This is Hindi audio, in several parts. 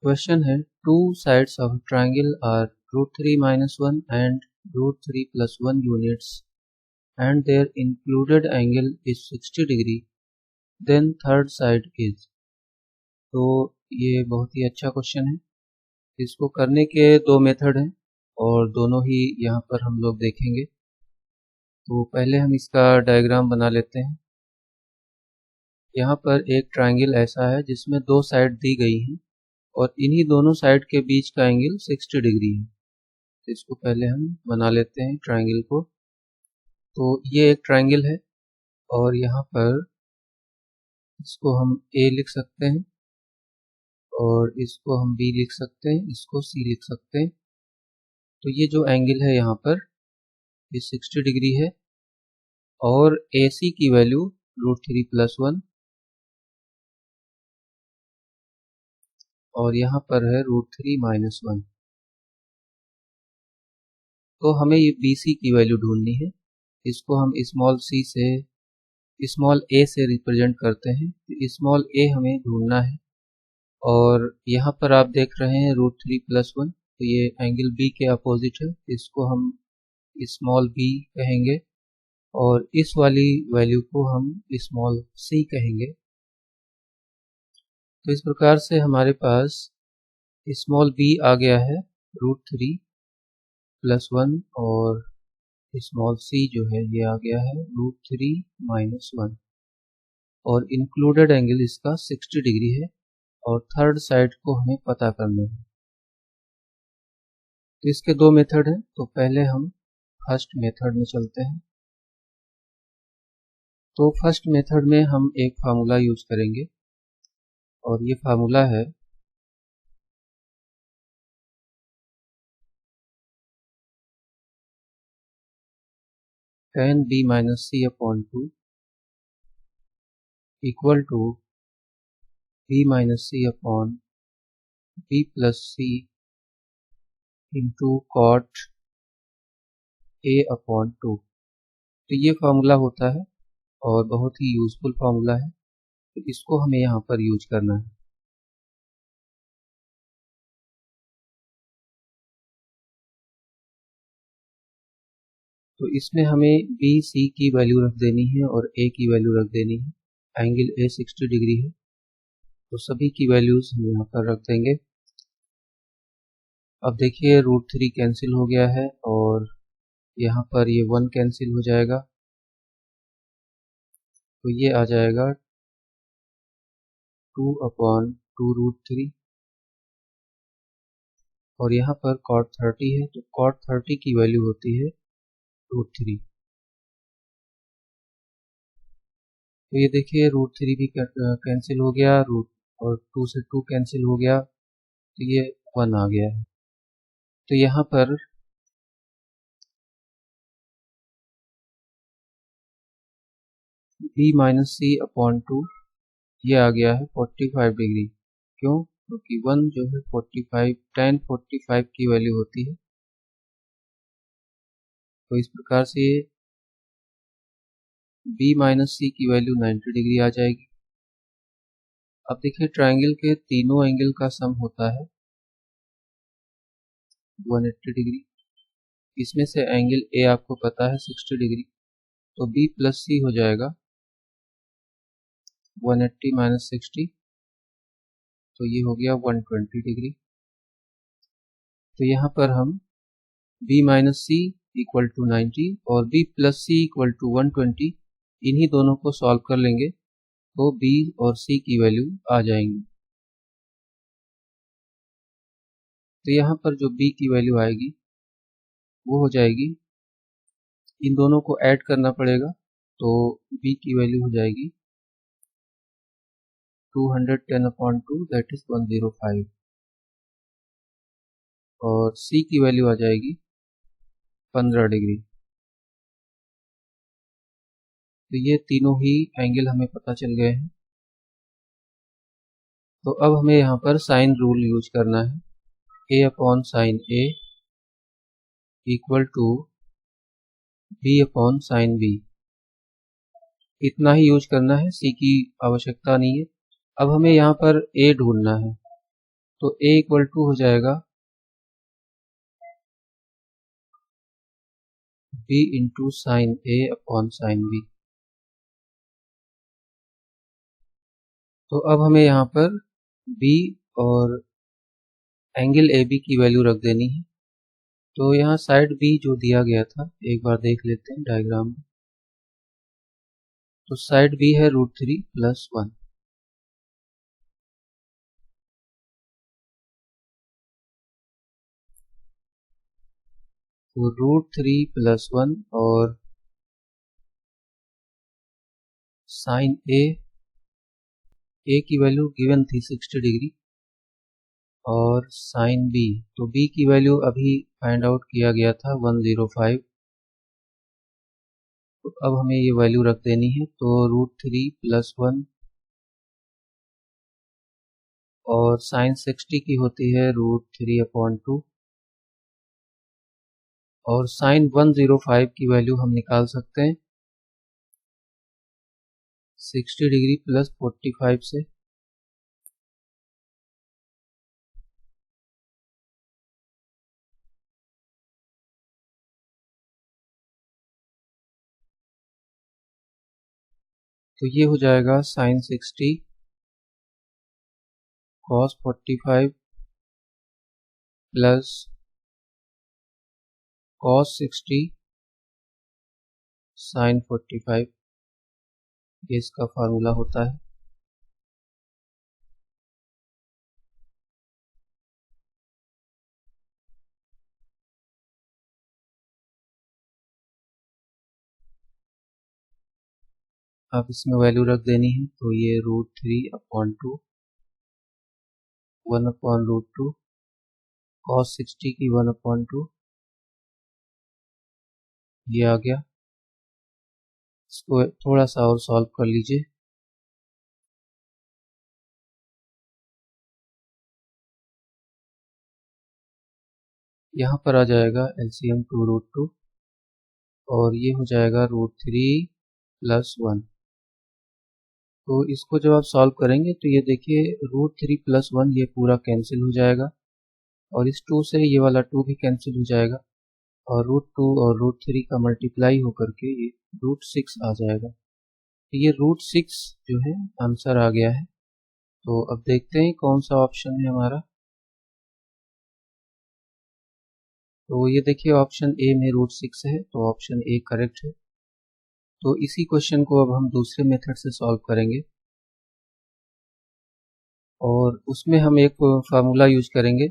क्वेश्चन है two sides of triangle are √3 - 1 and √3 + 1 units and their included angle is 60 degree, then third side is। तो ये बहुत ही अच्छा क्वेश्चन है। इसको करने के दो मेथड हैं और दोनों ही यहाँ पर हम लोग देखेंगे। तो पहले हम इसका डायग्राम बना लेते हैं। यहाँ पर एक ट्राइंगल ऐसा है जिसमें दो साइड दी गई हैं और इन्हीं दोनों साइड के बीच का एंगल 60 डिग्री है। तो इसको पहले हम बना लेते हैं ट्राइंगल को। तो ये एक ट्राइंगल है और यहाँ पर इसको हम A लिख सकते हैं और इसको हम B लिख सकते हैं, इसको C लिख सकते हैं। तो ये जो एंगल है यहाँ पर ये 60 डिग्री है और AC की वैल्यू √3 + 1 और यहाँ पर है √3 - 1। तो हमें ये BC की वैल्यू ढूंढनी है। इसको हम स्मॉल c से स्मॉल a से रिप्रेजेंट करते हैं। तो स्मॉल a हमें ढूंढना है और यहाँ पर आप देख रहे हैं √3 + 1। तो ये एंगल B के अपोजिट है, इसको हम स्मॉल b कहेंगे और इस वाली वैल्यू को हम स्मॉल c कहेंगे। तो इस प्रकार से हमारे पास स्मॉल b आ गया है √3 + 1 और स्मॉल c जो है ये आ गया है √3 - 1 और इंक्लूडेड एंगल इसका 60 डिग्री है और थर्ड साइड को हमें पता करना है। तो इसके दो मेथड हैं। तो पहले हम फर्स्ट मेथड में चलते हैं। तो फर्स्ट मेथड में हम एक फार्मूला यूज करेंगे और ये फार्मूला है tan B - C/2 equal to B - C/B + C into cot A/2। तो ये फार्मूला होता है और बहुत ही यूजफुल फार्मूला है। तो इसको हमें यहाँ पर यूज करना है। तो इसमें हमें B C की वैल्यू रख देनी है और A की वैल्यू रख देनी है। एंगल A 60 डिग्री है तो सभी की वैल्यूज हम यहाँ पर रख देंगे। अब देखिए √3 कैंसिल हो गया है और यहाँ पर ये 1 कैंसिल हो जाएगा। तो ये आ जाएगा 2/2 √3 और यहाँ पर cot 30 है तो cot 30 की वैल्यू होती है √3। तो ये देखिए √3 भी कैंसिल हो गया, और 2 से 2 कैंसिल हो गया तो ये 1 आ गया है। तो यहाँ पर B - C/2 ये आ गया है 45 डिग्री। क्यों? क्योंकि 1 जो है 45 tan 45 की वैल्यू होती है। तो इस प्रकार से ये B - C की वैल्यू 90 डिग्री आ जाएगी। अब देखिए ट्राइंगल के तीनों एंगल का सम होता है 180 डिग्री। इसमें से एंगल A आपको पता है 60 डिग्री तो B + C हो जाएगा 180 - 60 तो ये हो गया 120 डिग्री। तो यहाँ पर हम B - C = 90 और B + C = 120 इन्हीं दोनों को सॉल्व कर लेंगे तो B और C की वैल्यू आ जाएंगी। तो यहाँ पर जो B की वैल्यू आएगी वो हो जाएगी, इन दोनों को ऐड करना पड़ेगा तो B की वैल्यू हो जाएगी 210/2 दैट इज 105 और C की वैल्यू आ जाएगी 15 डिग्री। तो ये तीनों ही एंगल हमें पता चल गए हैं। तो अब हमें यहाँ पर साइन रूल यूज करना है। A/sin A equal to B/sin B, इतना ही यूज करना है, C की आवश्यकता नहीं है। अब हमें यहाँ पर A ढूंढना है तो a इक्वल टू हो जाएगा b into sine a upon sine b। तो अब हमें यहाँ पर b और एंगल AB की वैल्यू रख देनी है। तो यहाँ साइड B जो दिया गया था एक बार देख लेते हैं डायग्राम में। तो साइड B है √3 + 1। तो √3 + 1 और साइन A की वैल्यू गिवन थी 60 डिग्री और साइन B, तो B की वैल्यू अभी फाइंड आउट किया गया था 105। तो अब हमें ये वैल्यू रख देनी है। तो √3 + 1 और साइन 60 की होती है √3/2 और साइन 105 की वैल्यू हम निकाल सकते हैं 60 डिग्री + 45 से। तो ये हो जाएगा sine 60 cos 45 plus cos 60 sine 45, ये इसका फार्मूला होता है। अब इसमें वैल्यू रख देनी है। तो ये √3/2 1/√2 cos 60 की 1/2 ये आ गया। इसको थोड़ा सा और सॉल्व कर लीजिए। यहाँ पर आ जाएगा LCM 2√2 और ये हो जाएगा √3 + 1। तो इसको जब आप सॉल्व करेंगे तो ये देखिए √3 + 1 ये पूरा कैंसिल हो जाएगा और इस 2 से ये वाला 2 भी कैंसिल हो जाएगा और √2 और √3 का मल्टीप्लाई होकर के ये √6 आ जाएगा। तो ये √6 जो है आंसर आ गया है। तो अब देखते हैं कौन सा ऑप्शन है हमारा। तो ये देखिए ऑप्शन ए में √6 है, तो ऑप्शन ए करेक्ट है। तो इसी क्वेश्चन को अब हम दूसरे मेथड से सॉल्व करेंगे और उसमें हम एक फार्मूला यूज करेंगे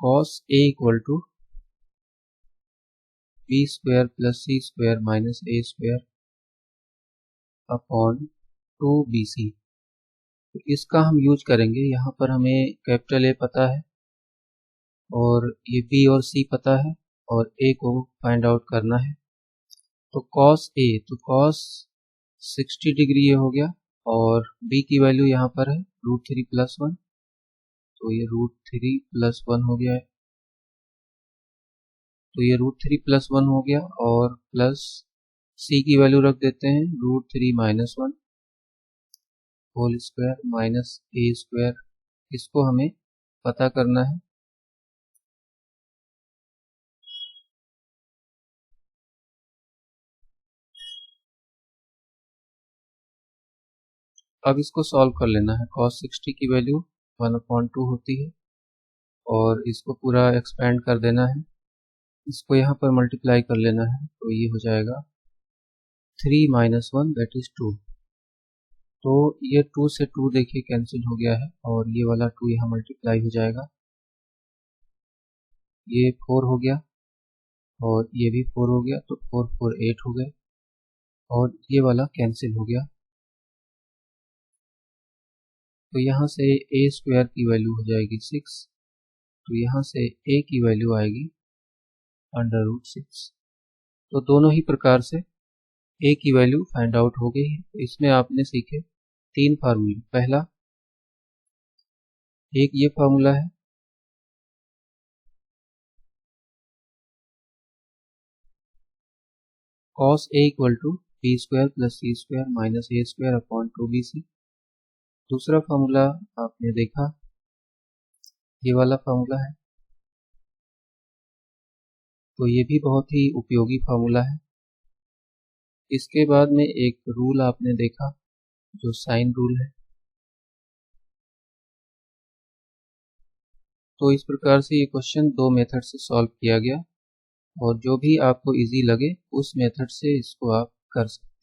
cos A = b² + c² - a² upon 2bc। तो इसका हम यूज करेंगे। यहाँ पर हमें कैपिटल A पता है और ये B और C पता है और A को फाइंड आउट करना है। तो cos A, तो cos 60 डिग्री ये हो गया और B की वैल्यू यहाँ पर है √3 + 1, तो ये √3 + 1 हो गया है। तो ये √3 + 1 हो गया और प्लस C की वैल्यू रख देते हैं √3 - 1 होल स्क्वायर - a²। इसको हमें पता करना है। अब इसको सॉल्व कर लेना है। cos 60 की वैल्यू 1/2 होती है और इसको पूरा एक्सपेंड कर देना है। इसको यहाँ पर मल्टीप्लाई कर लेना है। तो ये हो जाएगा 3 - 1 दैट इज 2। तो ये 2 से 2 देखिए कैंसिल हो गया है और ये वाला 2 यहाँ मल्टीप्लाई हो जाएगा। ये 4 हो गया और ये भी 4 हो गया, तो 4 4 8 हो गए और ये वाला कैंसिल हो गया। तो यहाँ से a² की वैल्यू हो जाएगी 6, तो यहाँ से a की वैल्यू आएगी √6। तो दोनों ही प्रकार से a की वैल्यू फाइंड आउट हो गई है। तो इसमें आपने सीखे 3 फार्मूले। पहला एक ये फार्मूला है cos A = b² + c² - a² upon 2bc। दूसरा फार्मूला आपने देखा, ये वाला फार्मूला है, तो ये भी बहुत ही उपयोगी फार्मूला है। इसके बाद में एक रूल आपने देखा जो साइन रूल है। तो इस प्रकार से ये क्वेश्चन दो मेथड से सॉल्व किया गया, और जो भी आपको इजी लगे उस मेथड से इसको आप कर सकते हैं।